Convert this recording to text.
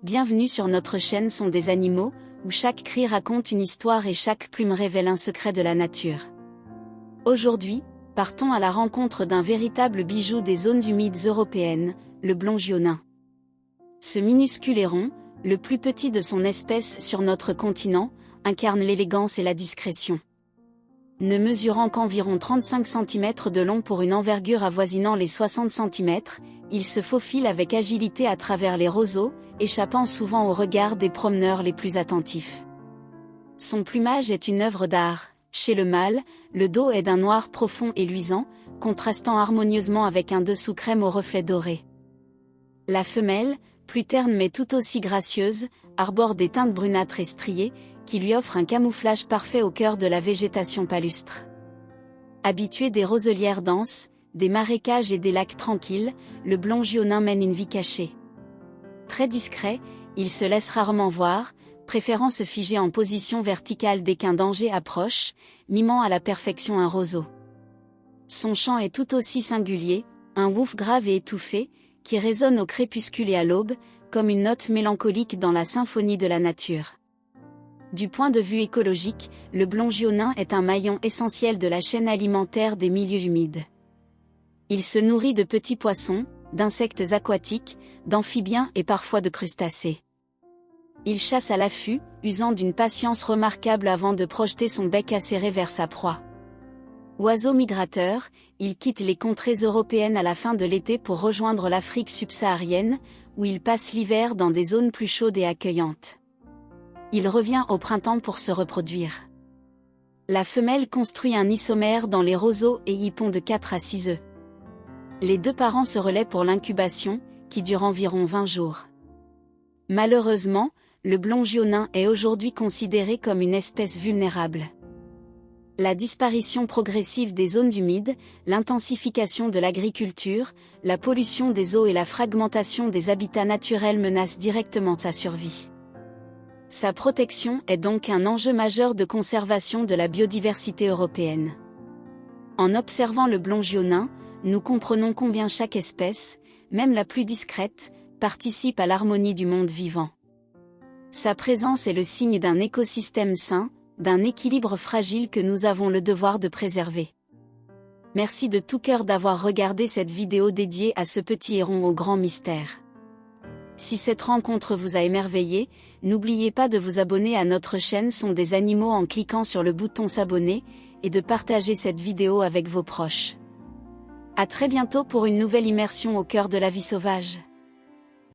Bienvenue sur notre chaîne Sont des animaux, où chaque cri raconte une histoire et chaque plume révèle un secret de la nature. Aujourd'hui, partons à la rencontre d'un véritable bijou des zones humides européennes, le blongiot nain. Ce minuscule héron, le plus petit de son espèce sur notre continent, incarne l'élégance et la discrétion. Ne mesurant qu'environ 35 cm de long pour une envergure avoisinant les 60 cm, il se faufile avec agilité à travers les roseaux, échappant souvent au regard des promeneurs les plus attentifs. Son plumage est une œuvre d'art. Chez le mâle, le dos est d'un noir profond et luisant, contrastant harmonieusement avec un dessous crème aux reflets dorés. La femelle, plus terne mais tout aussi gracieuse, arbore des teintes brunâtres et striées, qui lui offrent un camouflage parfait au cœur de la végétation palustre. Habitué des roselières denses, des marécages et des lacs tranquilles, le blongiot nain mène une vie cachée. Très discret, il se laisse rarement voir, préférant se figer en position verticale dès qu'un danger approche, mimant à la perfection un roseau. Son chant est tout aussi singulier, un wouf grave et étouffé, qui résonne au crépuscule et à l'aube, comme une note mélancolique dans la symphonie de la nature. Du point de vue écologique, le blongiot nain est un maillon essentiel de la chaîne alimentaire des milieux humides. Il se nourrit de petits poissons, d'insectes aquatiques, d'amphibiens et parfois de crustacés. Il chasse à l'affût, usant d'une patience remarquable avant de projeter son bec acéré vers sa proie. Oiseau migrateur, il quitte les contrées européennes à la fin de l'été pour rejoindre l'Afrique subsaharienne, où il passe l'hiver dans des zones plus chaudes et accueillantes. Il revient au printemps pour se reproduire. La femelle construit un nid sommaire dans les roseaux et y pond de 4 à 6 œufs. Les deux parents se relaient pour l'incubation, qui dure environ 20 jours. Malheureusement, le blongiot nain est aujourd'hui considéré comme une espèce vulnérable. La disparition progressive des zones humides, l'intensification de l'agriculture, la pollution des eaux et la fragmentation des habitats naturels menacent directement sa survie. Sa protection est donc un enjeu majeur de conservation de la biodiversité européenne. En observant le blongiot nain, nous comprenons combien chaque espèce, même la plus discrète, participe à l'harmonie du monde vivant. Sa présence est le signe d'un écosystème sain, d'un équilibre fragile que nous avons le devoir de préserver. Merci de tout cœur d'avoir regardé cette vidéo dédiée à ce petit héron au grand mystère. Si cette rencontre vous a émerveillé, n'oubliez pas de vous abonner à notre chaîne Sont des animaux en cliquant sur le bouton s'abonner, et de partager cette vidéo avec vos proches. À très bientôt pour une nouvelle immersion au cœur de la vie sauvage.